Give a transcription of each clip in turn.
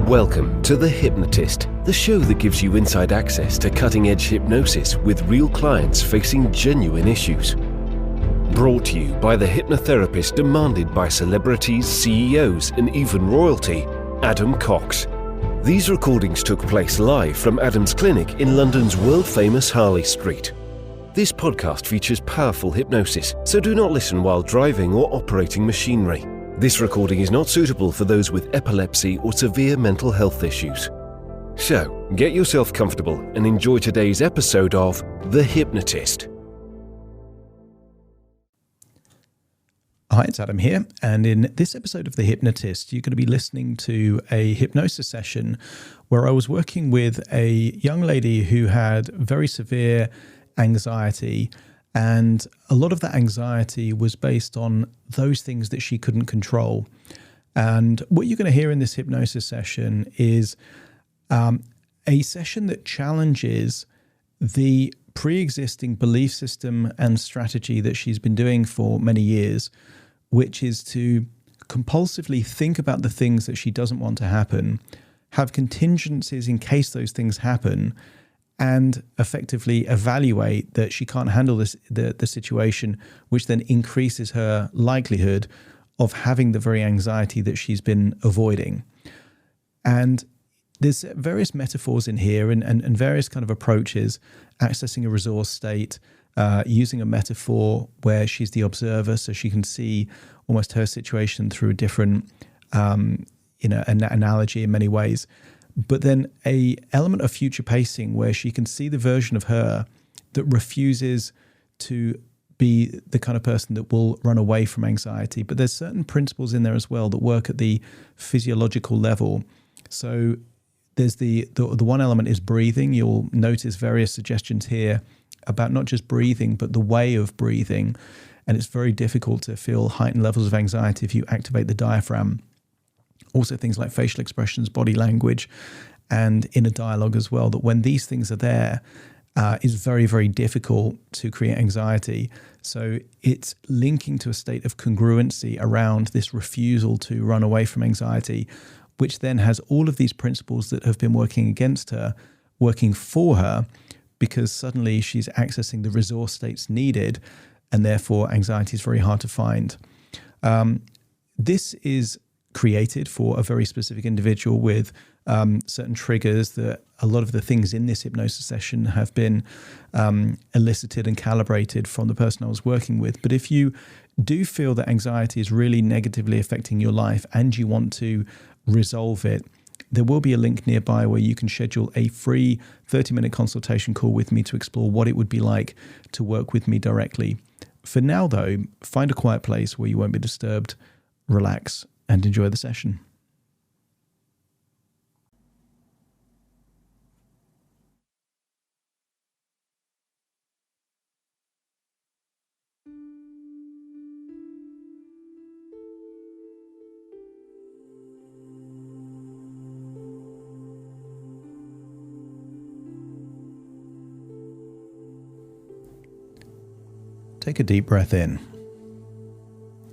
Welcome to The Hypnotist, the show that gives you inside access to cutting-edge hypnosis with real clients facing genuine issues. Brought to you by the hypnotherapist demanded by celebrities, CEOs, and even royalty, Adam Cox. These recordings took place live from Adam's clinic in London's world-famous Harley Street. This podcast features powerful hypnosis, so do not listen while driving or operating machinery. This recording is not suitable for those with epilepsy or severe mental health issues. So, get yourself comfortable and enjoy today's episode of The Hypnotist. Hi, it's Adam here, and in this episode of The Hypnotist, you're going to be listening to a hypnosis session where I was working with a young lady who had very severe anxiety, and a lot of that anxiety was based on those things that she couldn't control. And what you're going to hear in this hypnosis session is a session that challenges the pre-existing belief system and strategy that she's been doing for many years, which is to compulsively think about the things that she doesn't want to happen, have contingencies in case those things happen, and effectively evaluate that she can't handle the situation, which then increases her likelihood of having the very anxiety that she's been avoiding. And there's various metaphors in here and various kind of approaches, accessing a resource state, using a metaphor where she's the observer, so she can see almost her situation through a different an analogy in many ways. But then a element of future pacing where she can see the version of her that refuses to be the kind of person that will run away from anxiety. But there's certain principles in there as well that work at the physiological level. So there's the one element is breathing. You'll notice various suggestions here about not just breathing, but the way of breathing. And it's very difficult to feel heightened levels of anxiety if you activate the diaphragm. Also things like facial expressions, body language, and inner dialogue as well, that when these things are there, is very, very difficult to create anxiety. So it's linking to a state of congruency around this refusal to run away from anxiety, which then has all of these principles that have been working against her, working for her, because suddenly she's accessing the resource states needed, and therefore anxiety is very hard to find. This is created for a very specific individual with certain triggers that a lot of the things in this hypnosis session have been elicited and calibrated from the person I was working with. But if you do feel that anxiety is really negatively affecting your life and you want to resolve it, there will be a link nearby where you can schedule a free 30-minute consultation call with me to explore what it would be like to work with me directly. For now, though, find a quiet place where you won't be disturbed, relax, and enjoy the session. Take a deep breath in.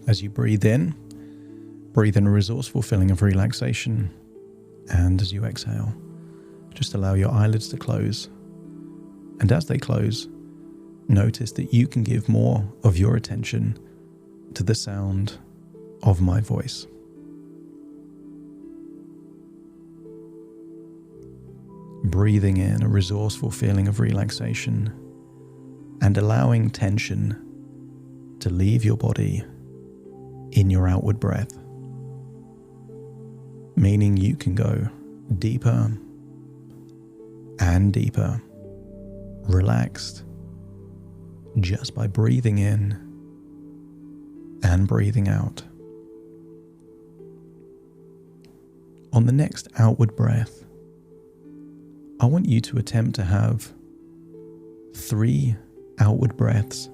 As you breathe in a resourceful feeling of relaxation. And as you exhale, just allow your eyelids to close. And as they close, notice that you can give more of your attention to the sound of my voice. Breathing in a resourceful feeling of relaxation and allowing tension to leave your body in your outward breath, meaning you can go deeper and deeper, relaxed, just by breathing in and breathing out. On the next outward breath, I want you to attempt to have 3 outward breaths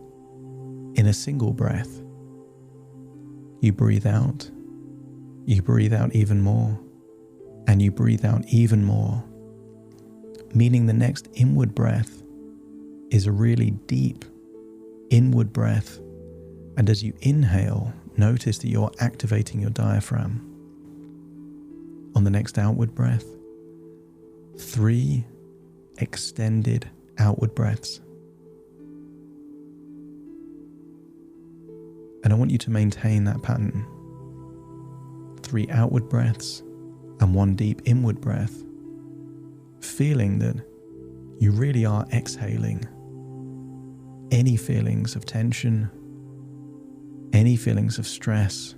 in a single breath. You breathe out even more, and you breathe out even more, meaning the next inward breath is a really deep inward breath. And as you inhale, notice that you're activating your diaphragm. on the next outward breath. 3 extended outward breaths. And I want you to maintain that pattern. 3 outward breaths and 1 deep inward breath, feeling that you really are exhaling any feelings of tension, any feelings of stress,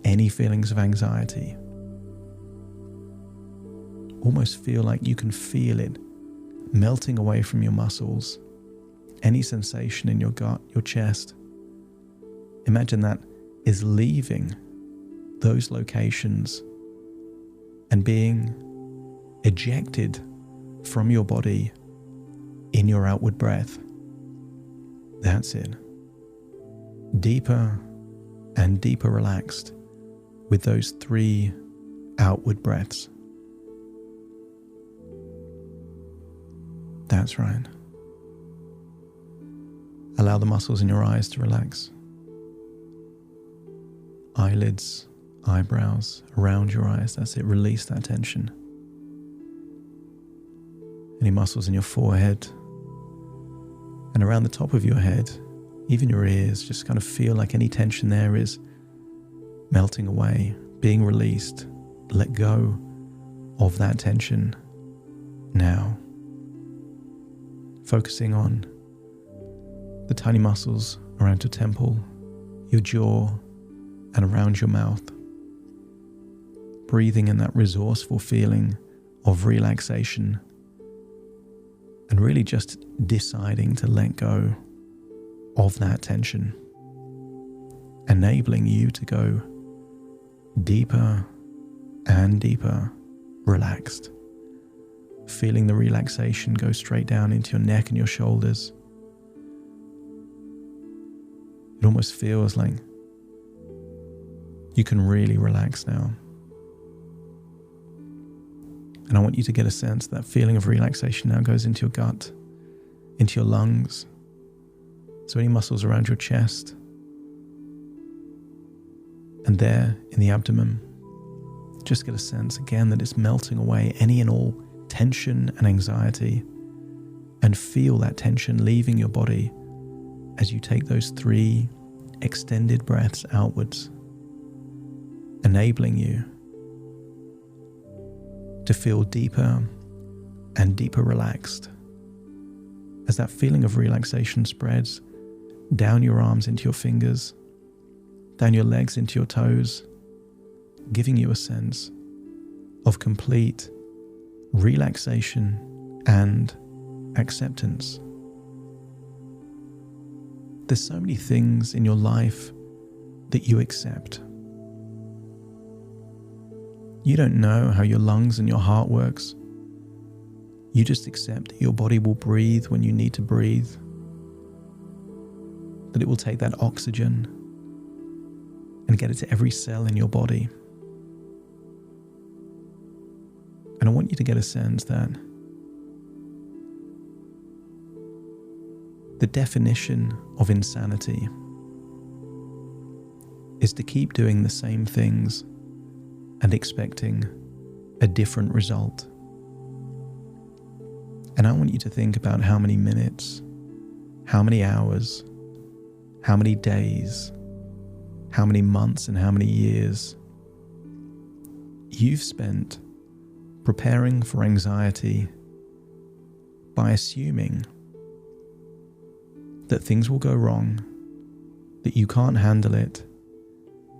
any feelings of anxiety. Almost feel like you can feel it melting away from your muscles, any sensation in your gut, your chest. Imagine that is leaving those locations and being ejected from your body in your outward breath. That's it. Deeper and deeper relaxed with those 3 outward breaths. That's right. Allow the muscles in your eyes to relax. Eyelids, eyebrows, around your eyes. That's it. Release that tension. Any muscles in your forehead and around the top of your head, even your ears, just kind of feel like any tension there is melting away, being released. Let go of that tension now. Focusing on the tiny muscles around your temple, your jaw, and around your mouth. Breathing in that resourceful feeling of relaxation and really just deciding to let go of that tension, enabling you to go deeper and deeper relaxed. Feeling the relaxation go straight down into your neck and your shoulders. It almost feels like you can really relax now. And I want you to get a sense that feeling of relaxation now goes into your gut, into your lungs. So any muscles around your chest, and there in the abdomen, just get a sense again that it's melting away any and all tension and anxiety, and feel that tension leaving your body as you take those 3 extended breaths outwards, enabling you to feel deeper and deeper relaxed as that feeling of relaxation spreads down your arms into your fingers, down your legs into your toes, giving you a sense of complete relaxation and acceptance. There's so many things in your life that you accept. You don't know how your lungs and your heart works. You just accept that your body will breathe when you need to breathe, that it will take that oxygen and get it to every cell in your body. And I want you to get a sense that the definition of insanity is to keep doing the same things and expecting a different result. And I want you to think about how many minutes, how many hours, how many days, how many months and how many years you've spent preparing for anxiety by assuming that things will go wrong, that you can't handle it,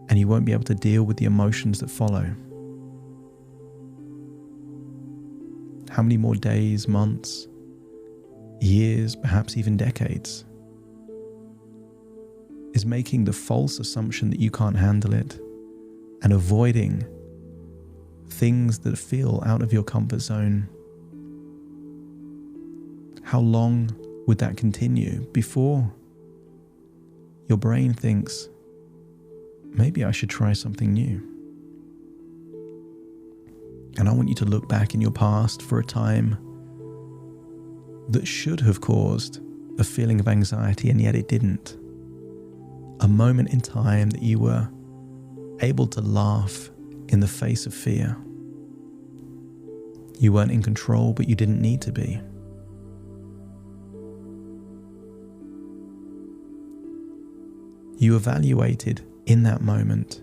and you won't be able to deal with the emotions that follow. How many more days, months, years, perhaps even decades, is making the false assumption that you can't handle it and avoiding things that feel out of your comfort zone? How long would that continue before your brain thinks, maybe I should try something new? And I want you to look back in your past for a time that should have caused a feeling of anxiety, and yet it didn't. A moment in time that you were able to laugh in the face of fear. You weren't in control, but you didn't need to be. You evaluated in that moment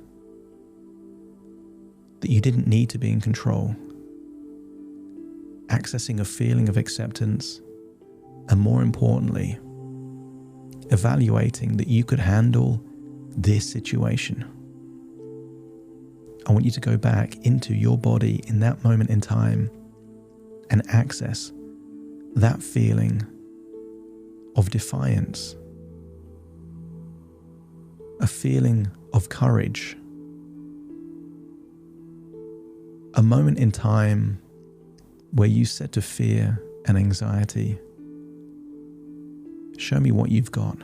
that you didn't need to be in control, accessing a feeling of acceptance, and more importantly, evaluating that you could handle this situation. I want you to go back into your body in that moment in time and access that feeling of defiance, a feeling of courage, a moment in time where you said to fear and anxiety, "Show me what you've got."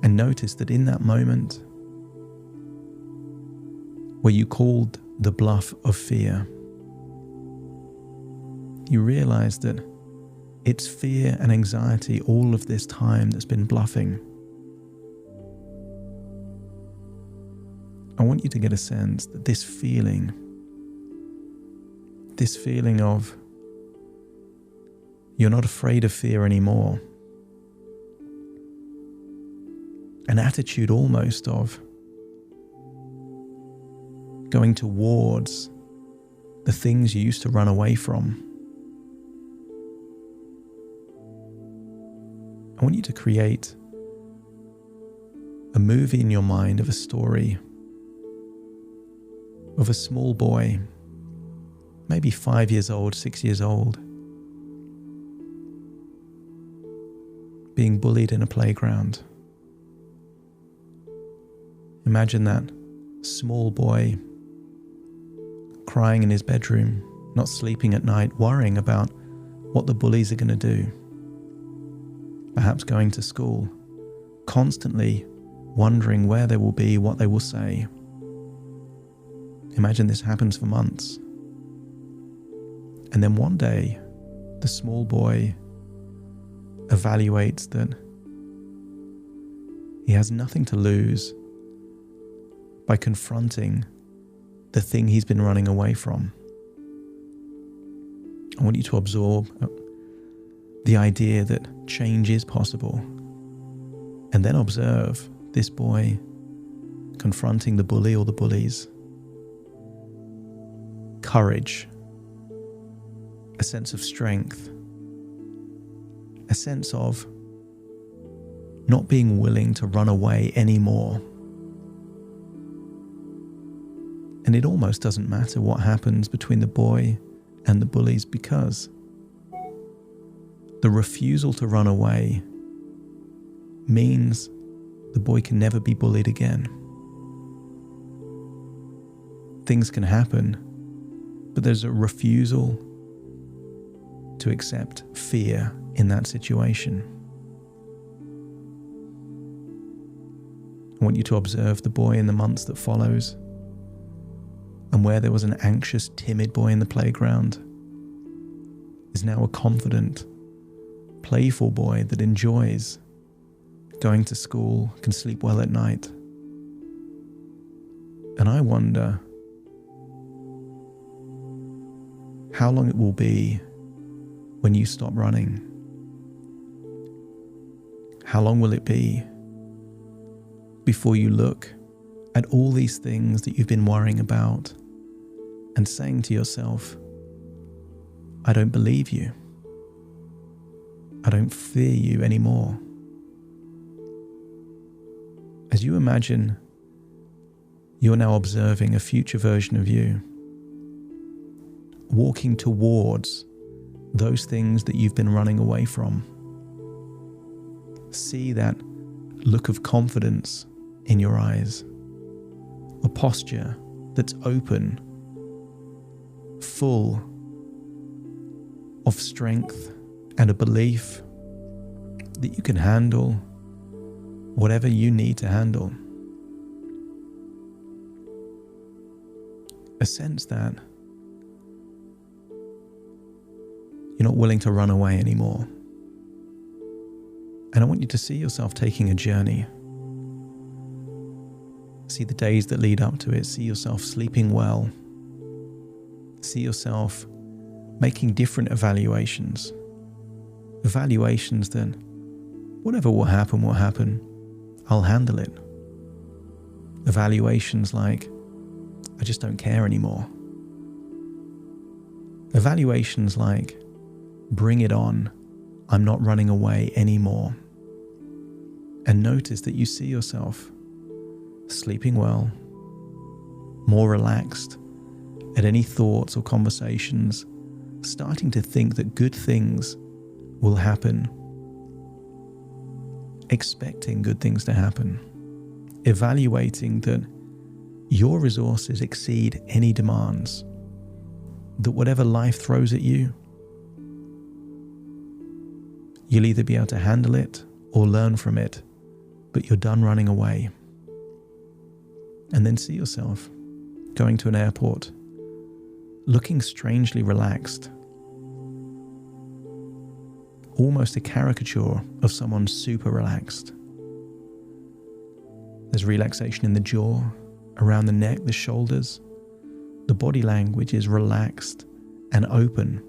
And notice that in that moment where you called the bluff of fear, you realize that it's fear and anxiety all of this time that's been bluffing. I want you to get a sense that this feeling of you're not afraid of fear anymore, an attitude almost of going towards the things you used to run away from. I want you to create a movie in your mind of a story of a small boy, maybe 5 years old, 6 years old, being bullied in a playground. Imagine that small boy crying in his bedroom, not sleeping at night, worrying about what the bullies are going to do. Perhaps going to school, constantly wondering where they will be, what they will say. Imagine this happens for months. And then one day, the small boy evaluates that he has nothing to lose by confronting the thing he's been running away from. I want you to absorb the idea that change is possible, and then observe this boy confronting the bully or the bullies. Courage, a sense of strength, a sense of not being willing to run away anymore. And it almost doesn't matter what happens between the boy and the bullies, because the refusal to run away means the boy can never be bullied again. Things can happen, but there's a refusal to accept fear in that situation. I want you to observe the boy in the months that follows, and where there was an anxious, timid boy in the playground is now a confident, playful boy that enjoys going to school, can sleep well at night. And I wonder how long it will be when you stop running. How long will it be before you look at all these things that you've been worrying about and saying to yourself, I don't believe you. I don't fear you anymore. As you imagine, you're now observing a future version of you, walking towards those things that you've been running away from. See that look of confidence in your eyes, a posture that's open, full of strength and a belief that you can handle whatever you need to handle. A sense that you're not willing to run away anymore. And I want you to see yourself taking a journey. See the days that lead up to it. See yourself sleeping well. See yourself making different evaluations. Evaluations that whatever will happen, I'll handle it. Evaluations like, I just don't care anymore. Evaluations like, bring it on, I'm not running away anymore. And notice that you see yourself sleeping well, more relaxed at any thoughts or conversations, starting to think that good things will happen, expecting good things to happen, evaluating that your resources exceed any demands, that whatever life throws at you, you'll either be able to handle it or learn from it, but you're done running away. And then see yourself going to an airport, looking strangely relaxed, almost a caricature of someone super relaxed. There's relaxation in the jaw, around the neck, the shoulders. The body language is relaxed and open.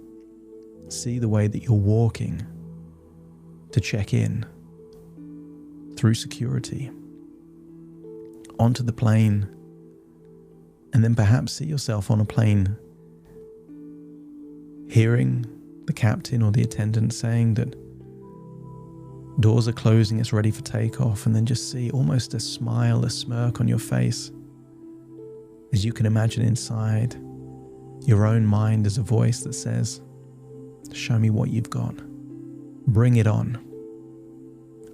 See the way that you're walking to check in through security onto the plane, and then perhaps see yourself on a plane hearing the captain or the attendant saying that doors are closing, it's ready for takeoff, and then just see almost a smile, a smirk on your face as you can imagine inside your own mind as a voice that says, show me what you've got. Bring it on.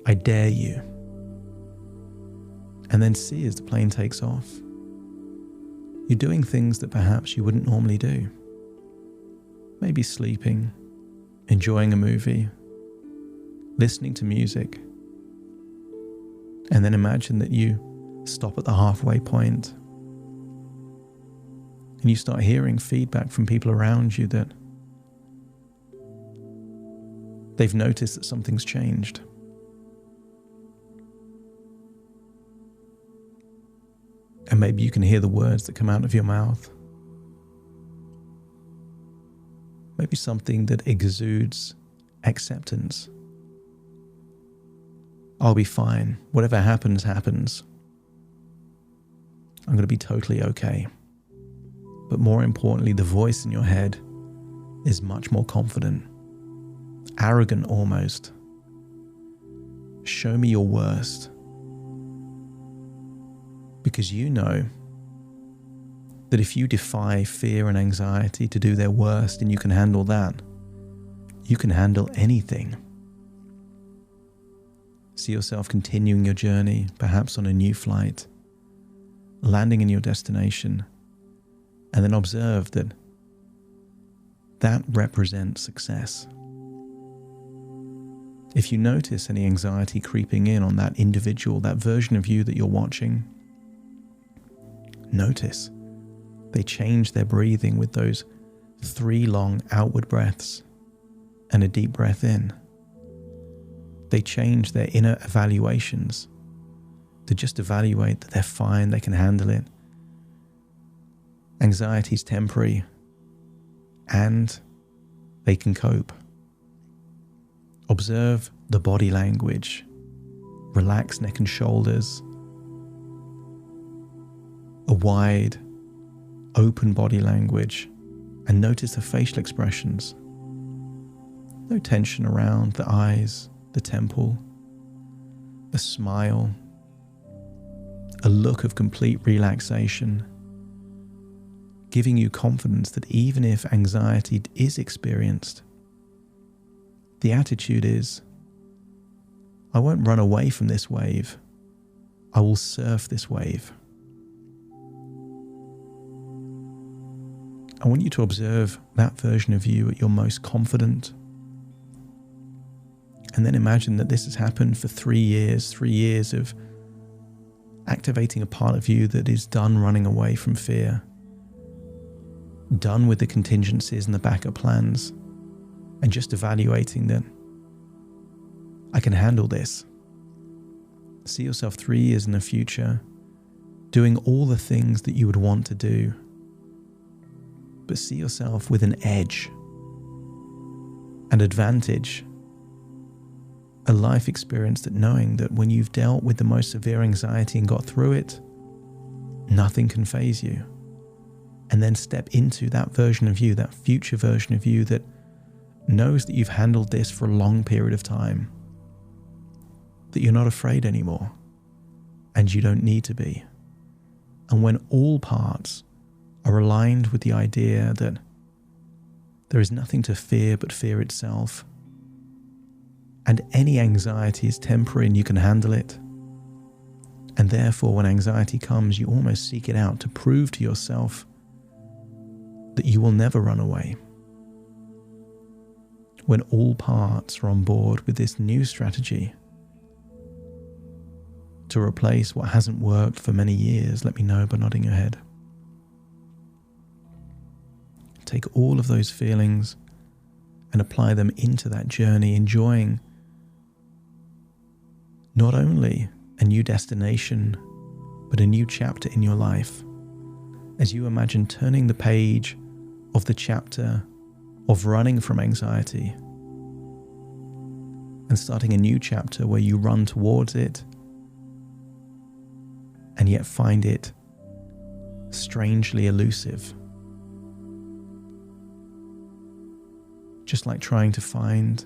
I dare you. And then see as the plane takes off, you're doing things that perhaps you wouldn't normally do. Maybe sleeping, enjoying a movie, listening to music. And then imagine that you stop at the halfway point and you start hearing feedback from people around you that they've noticed that something's changed. And maybe you can hear the words that come out of your mouth. Maybe something that exudes acceptance. I'll be fine. Whatever happens, happens. I'm going to be totally okay. But more importantly, the voice in your head is much more confident, arrogant almost. Show me your worst. Because you know that if you defy fear and anxiety to do their worst and you can handle that, you can handle anything. See yourself continuing your journey, perhaps on a new flight, landing in your destination, and then observe that that represents success. If you notice any anxiety creeping in on that individual, that version of you that you're watching, notice they change their breathing with those 3 long outward breaths and a deep breath in. They change their inner evaluations to just evaluate that they're fine, they can handle it. Anxiety is temporary and they can cope. Observe the body language. Relax neck and shoulders. A wide, open body language, and notice the facial expressions. No tension around the eyes, the temple, a smile, a look of complete relaxation, giving you confidence that even if anxiety is experienced, the attitude is, I won't run away from this wave, I will surf this wave. I want you to observe that version of you at your most confident. And then imagine that this has happened for 3 years of activating a part of you that is done running away from fear, done with the contingencies and the backup plans, and just evaluating that I can handle this. See yourself 3 years in the future doing all the things that you would want to do. but see yourself with an edge, an advantage, a life experience that knowing that when you've dealt with the most severe anxiety and got through it, nothing can faze you. And then step into that version of you, that future version of you that knows that you've handled this for a long period of time, that you're not afraid anymore, and you don't need to be. And when all parts are aligned with the idea that there is nothing to fear but fear itself, and any anxiety is temporary and you can handle it, and therefore when anxiety comes, you almost seek it out to prove to yourself that you will never run away. When all parts are on board with this new strategy to replace what hasn't worked for many years, let me know by nodding your head. Take all of those feelings and apply them into that journey, enjoying not only a new destination, but a new chapter in your life. As you imagine turning the page of the chapter of running from anxiety and starting a new chapter where you run towards it and yet find it strangely elusive. Just like trying to find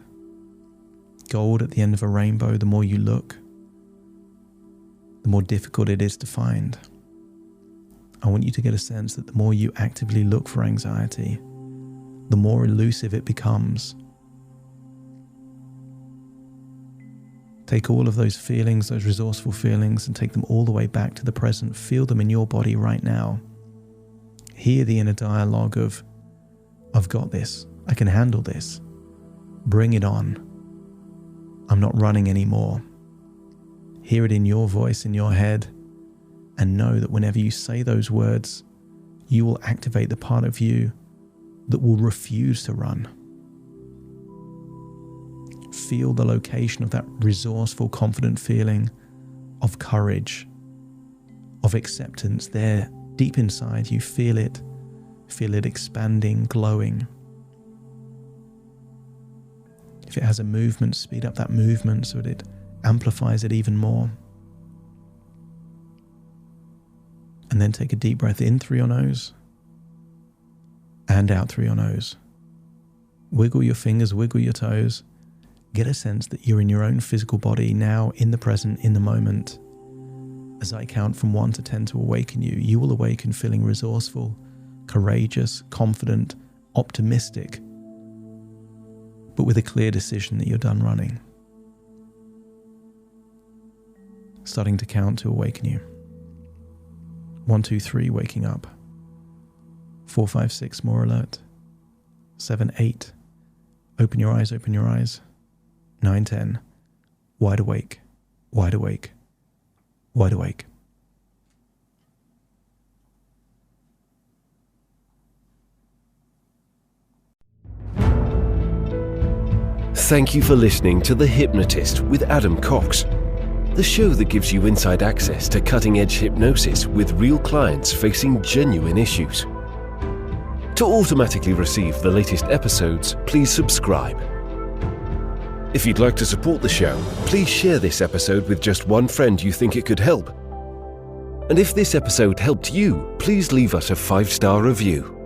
gold at the end of a rainbow, the more you look, the more difficult it is to find. I want you to get a sense that the more you actively look for anxiety, the more elusive it becomes. Take all of those feelings, those resourceful feelings, and take them all the way back to the present. Feel them in your body right now. Hear the inner dialogue of, I've got this. I can handle this. Bring it on. I'm not running anymore. Hear it in your voice, in your head, and know that whenever you say those words, you will activate the part of you that will refuse to run. Feel the location of that resourceful, confident feeling of courage, of acceptance there deep inside you. Feel it expanding, glowing. If it has a movement, speed up that movement so that it amplifies it even more. And then take a deep breath in through your nose and out through your nose. Wiggle your fingers, wiggle your toes. Get a sense that you're in your own physical body now, in the present, in the moment. As I count from 1 to 10 to awaken you, you will awaken feeling resourceful, courageous, confident, optimistic, but with a clear decision that you're done running. Starting to count to awaken you. 1, 2, 3, waking up. 4, 5, 6, more alert. 7, 8, open your eyes, open your eyes. 9, 10, wide awake, wide awake, wide awake. Thank you for listening to The Hypnotist with Adam Cox, the show that gives you inside access to cutting-edge hypnosis with real clients facing genuine issues. To automatically receive the latest episodes, please subscribe. If you'd like to support the show, please share this episode with just one friend you think it could help. And if this episode helped you, please leave us a 5-star review.